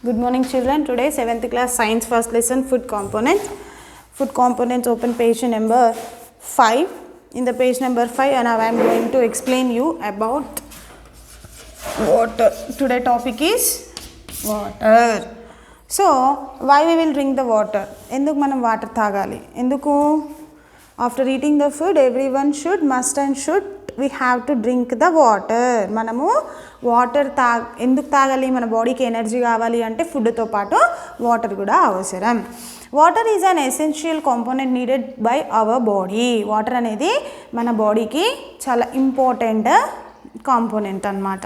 Good morning children. Today 7th class science first lesson food components. Food components, open page number 5. In the page number 5 and I am going to explain you about water. Today topic is water. So why we will drink the water? Enduku manam water tagali. Enduku after eating the food everyone should we have to drink the water. మనము water ఎందుకు తాగాలి? మన బాడీకి energy కావాలి అంటే ఫుడ్తో పాటు water కూడా అవసరం. Water is an essential component needed by our body. Water అనేది మన బాడీకి చాలా ఇంపార్టెంట్ కాంపోనెంట్ అన్నమాట.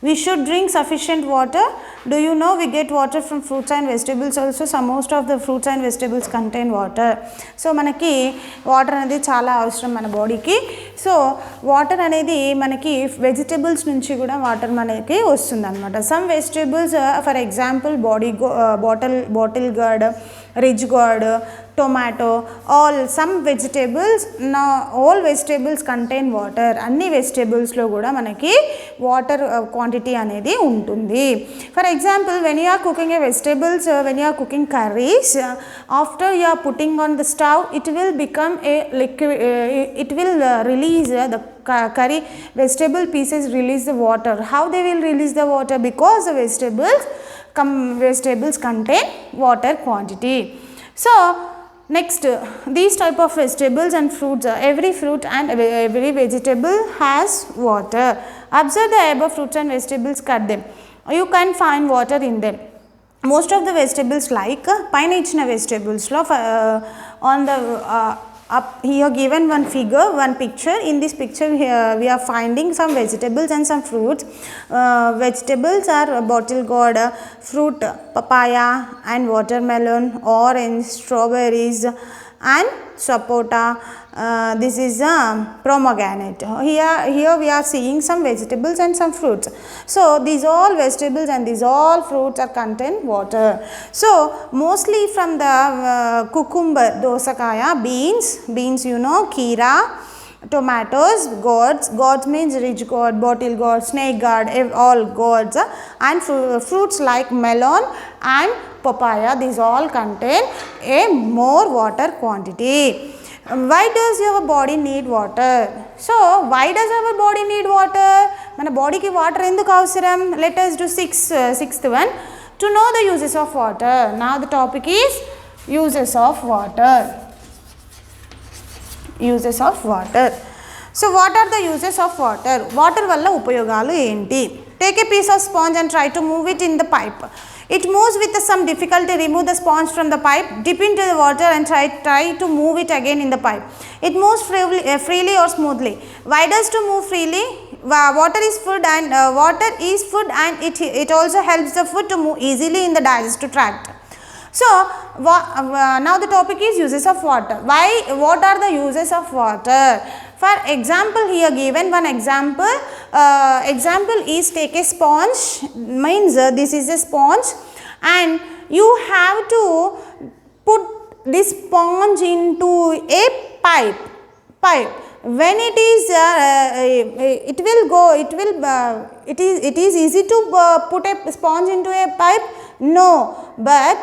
We should drink sufficient water. Do you know we get water from fruits and vegetables also? Most of the fruits and vegetables contain water. So మనకి water అనేది చాలా అవసరం మన బాడీకి. సో వాటర్ అనేది మనకి వెజిటబుల్స్ నుంచి కూడా వాటర్ మనకి వస్తుంది అనమాట. Some vegetables for example bottle gourd, ridge gourd, tomato, some vegetables, all vegetables contain water. అన్ని వెజిటేబుల్స్లో కూడా మనకి వాటర్ క్వాంటిటీ అనేది ఉంటుంది. For example when you are cooking a vegetables, when you are cooking curries, after you are putting on the stove, it will become a liquid, it will release the curry vegetable pieces release the water. How they will release the water? Because the vegetables contain water quantity. So next, these type of vegetables and fruits, every fruit and every vegetable has water. Observe the above fruits and vegetables, cut them. You can find water in them. Most of the vegetables like పైన ఇచ్చిన vegetables లో on the up here given one picture. In this picture here we are finding some vegetables and some fruits. Vegetables are bottle gourd, fruit papaya and watermelon, orange, strawberries and sapota. This is a pomegranate. Here we are seeing some vegetables and some fruits. So these all vegetables and these all fruits are contain water. So mostly from the cucumber, dosakaya, beans you know, kira, tomatoes, gourds means rich gourd, bottle gourd, snake gourd, all gourds, and fruits like melon and papaya, these all contain a more water quantity. Why does your body need water? So why does our body need water? మన బాడీకి water ఎందుకు అవసరం? Let us do sixth one, to know the uses of water. Now the topic is uses of water. Uses of water. So what are the uses of water? Water వల్ల ఉపయోగాలు ఏంటి? Take a piece of sponge and try to move it in the pipe. It moves with some difficulty. Remove the sponge from the pipe, dip into the water and try to move it again in the pipe. It moves freely or smoothly. Why does to move freely? Water is food and it also helps the food to move easily in the digestive tract. So now the topic is uses of water. What are the uses of water? For example, here given one example. Example is take a sponge, means this is a sponge and you have to put this sponge into a pipe. When it is it is easy to put a sponge into a pipe? No, but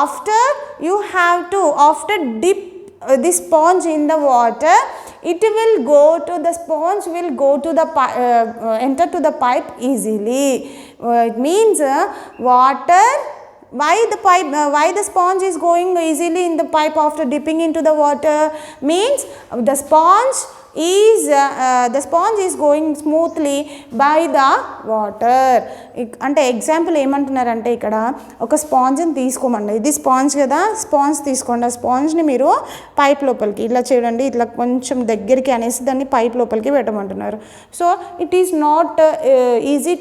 after you have to dip this sponge in the water, it will go to the sponge will go to the enter to the pipe easily. It means water, why the sponge is going easily in the pipe after dipping into the water? Means the sponge is going smoothly by the water. అంటే example ఏమంటున్నారంటే ఇక్కడ ఒక స్పాంజ్ని తీసుకోమండి. ఇది sponge కదా, sponge తీసుకోండి. ఆ స్పాంజ్ని మీరు pipe లోపలికి ఇట్లా చూడండి, ఇట్లా కొంచెం దగ్గరికి అనేసి దాన్ని పైప్ లోపలికి పెట్టమంటున్నారు. So it is not easy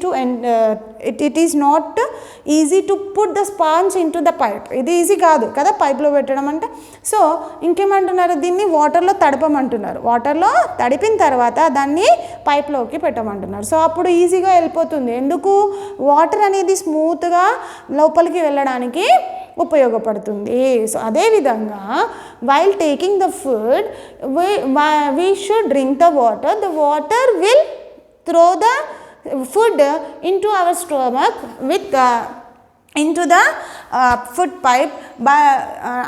to put the sponge in to the pipe. ఇది ఈజీ కాదు కదా పైప్లో పెట్టడం అంటే. సో ఇంకేమంటున్నారు, దీన్ని వాటర్లో తడపమంటున్నారు. వాటర్లో తడిపిన తర్వాత దాన్ని పైప్లోకి పెట్టమంటున్నారు. సో అప్పుడు ఈజీగా వెళ్ళిపోతుంది. ఎందుకు? వాటర్ అనేది స్మూత్గా లోపలికి వెళ్ళడానికి ఉపయోగపడుతుంది. సో అదేవిధంగా while taking the food we should drink the water. The water will throw the food into our stomach with into the food pipe.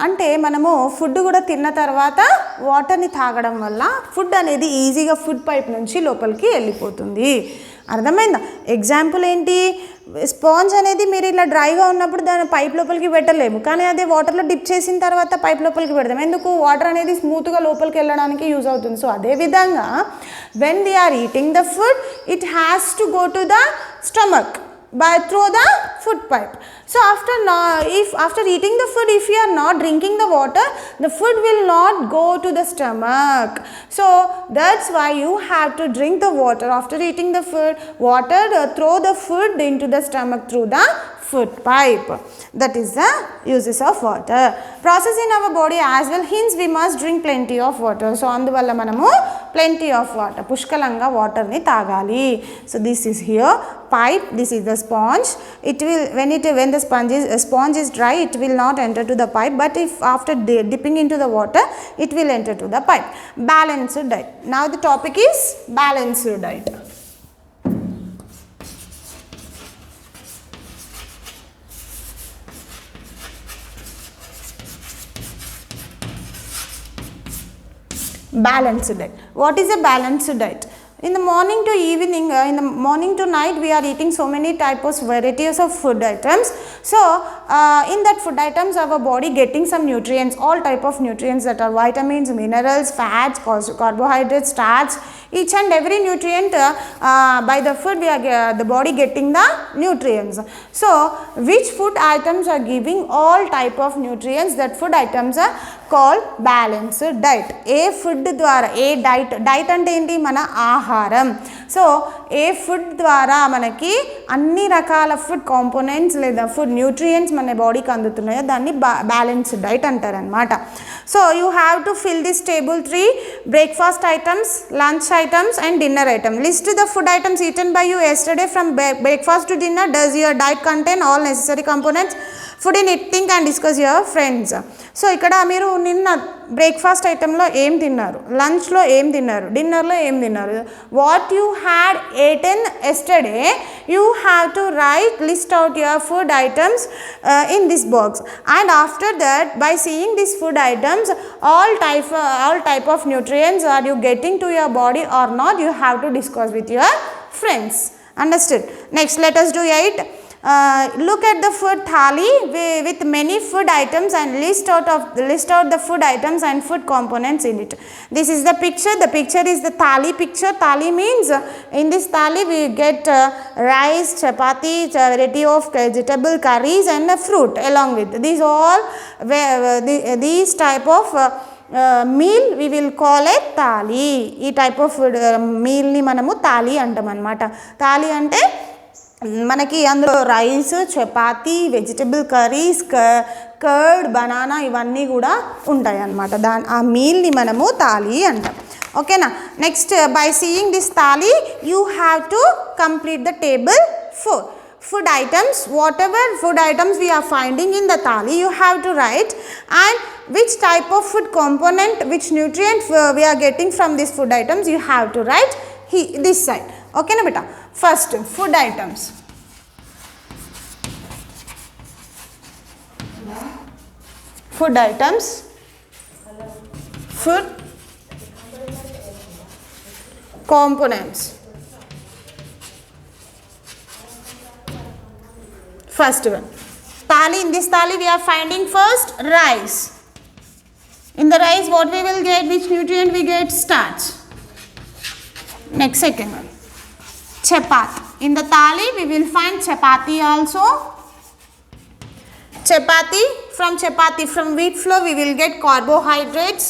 అంటే మనము ఫుడ్ కూడా తిన్న తర్వాత వాటర్ని తాగడం వల్ల ఫుడ్ అనేది ఈజీగా ఫుడ్ పైప్ నుంచి లోపలికి వెళ్ళిపోతుంది. అర్థమైందా? ఎగ్జాంపుల్ ఏంటి, స్పాంజ్ అనేది మీరు ఇలా డ్రైగా ఉన్నప్పుడు దాన్ని పైప్ లోపలికి పెట్టలేము, కానీ అదే వాటర్లో డిప్ చేసిన తర్వాత పైప్ లోపలికి పెడతాం. ఎందుకు? వాటర్ అనేది స్మూత్గా లోపలికి వెళ్ళడానికి యూజ్ అవుతుంది. సో అదేవిధంగా when they are eating the food, it has to go to the stomach through the food pipe. So after eating the food, if you are not drinking the water, the food will not go to the stomach. So that's why you have to drink the water after eating the food. Water throw the food into the stomach through the food pipe. That is the uses of water. Process in our body as well, hence we must drink plenty of water. So అందువల్ల మనము plenty of water, పుష్కలంగా water ని తాగాలి. So this is here pipe, this is the sponge. It will when the sponge is dry, it will not enter to the pipe, but if after dipping into the water, it will enter to the pipe. Balanced diet. Now the topic is balanced diet. Balanced diet. What is a balanced diet? In the morning to evening, in the morning to night, we are eating so many types, varieties of food items. So in that food items, our body getting some nutrients, all type of nutrients, that are vitamins, minerals, fats, carbohydrates, starch, each and every nutrient by the food we are the body getting the nutrients. So which food items are giving all type of nutrients? That food items are called balanced diet. A food ద్వారా, ఏ diet అంటే ఏంటి? మన ఆహారం. So ఏ food ద్వారా మనకి అన్ని రకాల food components లేదా ఫుడ్ న్యూట్రియంట్స్ మన బాడీకి అందుతున్నాయో దాన్ని బ్యాలెన్స్డ్ డైట్ అంటారనమాట. So you have to fill this table 3 breakfast items, lunch items and dinner item. List the food items eaten by you yesterday from breakfast to dinner. Does your diet contain all necessary components? Food in it think and discuss your friends. So ఇక్కడ మీరు నిన్న breakfast ఐటెంలో ఏం తిన్నారు, లంచ్లో ఏం తిన్నారు, డిన్నర్లో ఏం తిన్నారు, what you had eaten yesterday, you have to write list out your food items in this box. And after that, by seeing this food items, all type of nutrients are you getting to your body or not, you have to discuss with your friends. Understood? Next, let us do it. Look at the food thali with many food items and list out the food items and food components in it. This is the picture. The picture is the thali picture. Thali means in this thali we get rice, chapati, variety of vegetable curries and fruit along with these all these type of meal we will call a thali. ఈ type of మీల్ని మనము థాలీ అంటాం అన్నమాట. థాలీ అంటే మనకి అందులో rice, chapati, vegetable curries, curd, banana ఇవన్నీ కూడా ఉంటాయి అన్నమాట. ఆ మీల్ని మనము థాలీ అంటాం. ఓకేనా? Next, by seeing this thali you have to complete the table 4. Food items, whatever food items we are finding in the thali, you have to write, and which type of food component, which nutrient we are getting from these food items, you have to write this side. Okay na beta? First, food items. Food items. Food components. First one, thali. In this thali we are finding first rice. In the rice what we will get, which nutrient we get? Starch. Next, second one, chapati. In the thali we will find chapati also. Chapati, from wheat flour we will get carbohydrates.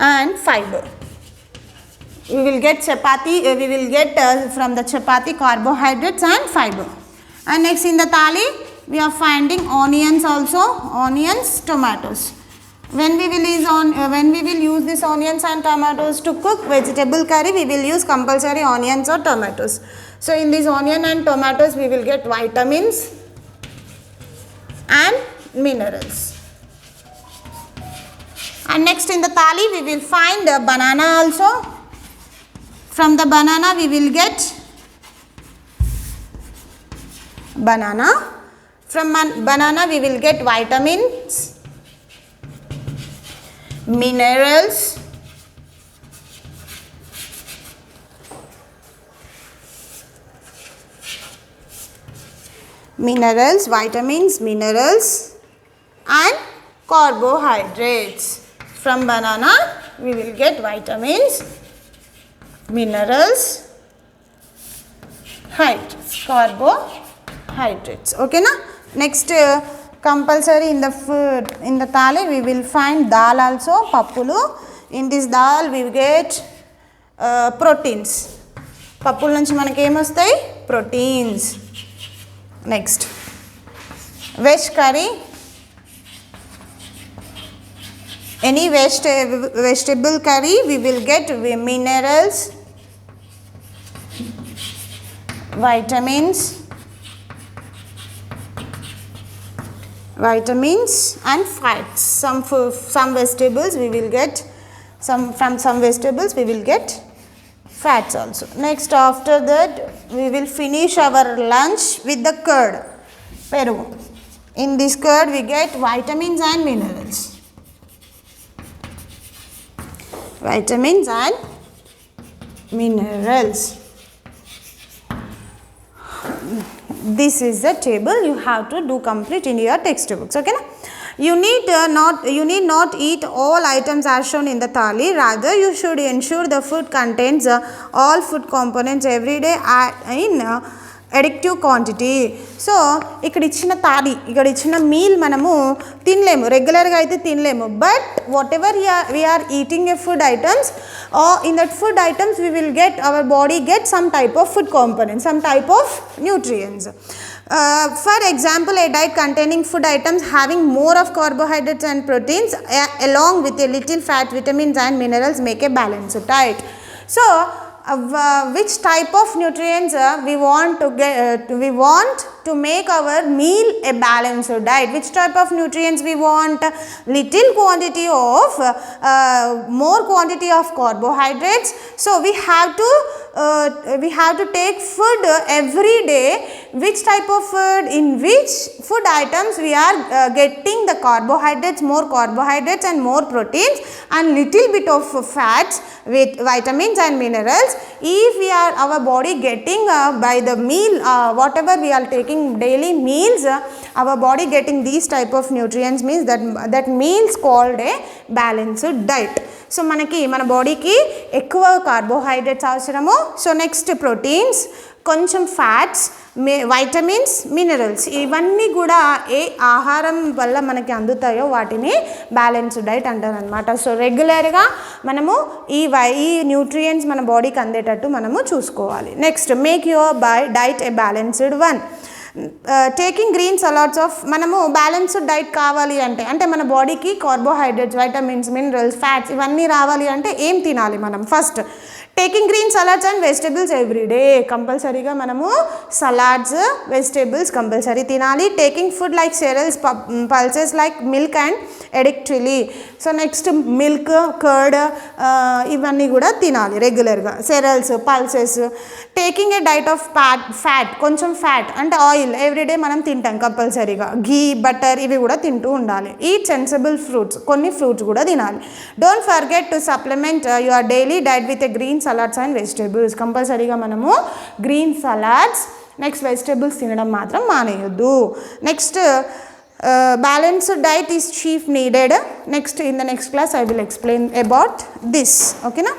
And fiber. We will get chapati, we will get from the chapati carbohydrates and fiber. And next, in the thali we are finding onions also, onions, tomatoes. When we will use this onions and tomatoes to cook vegetable curry, we will use compulsory onions or tomatoes. So in this onion and tomatoes we will get vitamins and minerals. And next in the thali we will find a banana also. From the banana we will get banana. From banana we will get vitamins, minerals, vitamins, minerals and carbohydrates. From banana we will get vitamins, minerals, carbohydrates. Okay na? Next compulsory in the food, in the thali we will find dal also, pappulu. In this dal we will get proteins. Pappulu nunchi manaki em vastayi? Proteins. Next veg curry, any vegetable curry we will get minerals, vitamins and fats. Some vegetables we will get, from some vegetables we will get fats also. Next after that we will finish our lunch with the curd, peru. In this curd we get vitamins and minerals. This is the table you have to do complete in your textbooks. Okay na? You need not eat all items as shown in the thali. Rather, you should ensure the food contains all food components every day in adequate quantity. So, ikkada ichina thali, ikkada ichina meal manamu tinlemu, regular ga aithe tinlemu. But whatever we are eating a food items, in that food items we will get, our body get some type of food components, some type of nutrients. For example, a diet containing food items having more of carbohydrates and proteins along with a little fat, vitamins and minerals make a balanced diet. So, which type of nutrients we want to get, we want to make our meal a balanced diet. Which type of nutrients we want? Little quantity of more quantity of carbohydrates. So we have to take food every day. Which type of food? In which food items we are getting the carbohydrates, more carbohydrates and more proteins and little bit of fats with vitamins and minerals. If we are, our body getting by the meal, whatever we are taking daily meals, our body getting these type of nutrients, means that meals called a balanced diet. So manaki mana body ki ekkuva carbohydrates avasaramu. So next proteins, కొంచెం fats, vitamins, minerals, ఇవన్నీ కూడా ఏ ఆహారం వల్ల మనకి అందుతాయో వాటిని balanced diet అంటారు అనమాట. So రెగ్యులర్గా మనము ఈ న్యూట్రియంట్స్ మన బాడీకి అందేటట్టు మనము చూసుకోవాలి. Next make your diet A balanced one. Taking green salads of, మనము బ్యాలెన్స్డ్ డైట్ కావాలి అంటే మన బాడీకి కార్బోహైడ్రేట్స్, వైటమిన్స్, మినరల్స్, ఫ్యాట్స్ ఇవన్నీ రావాలి అంటే ఏం తినాలి మనం? First taking green salads and vegetables everyday. కంపల్సరీగా మనము సలాడ్స్, వెజిటేబుల్స్ కంపల్సరీ తినాలి. Taking food like cereals, pulses like milk and adequately. So next milk, curd ఇవన్నీ కూడా తినాలి రెగ్యులర్గా. cereals, pulses. Taking a diet of fat, కొంచెం ఫ్యాట్ అంటే oil everyday మనం తింటాం కంపల్సరీగా. ఘీ, బటర్ ఇవి కూడా తింటూ ఉండాలి. ఈట్ సెన్సిబుల్ ఫ్రూట్స్, కొన్ని ఫ్రూట్స్ కూడా తినాలి. Don't forget to supplement your daily diet with a green salads and vegetables. కంపల్సరీగా మనము గ్రీన్ సలాడ్స్, నెక్స్ట్ వెజిటేబుల్స్ తినడం మాత్రం మానేయొద్దు. Next balanced diet is chief needed. Next, in the next class I will explain about this. Okay na?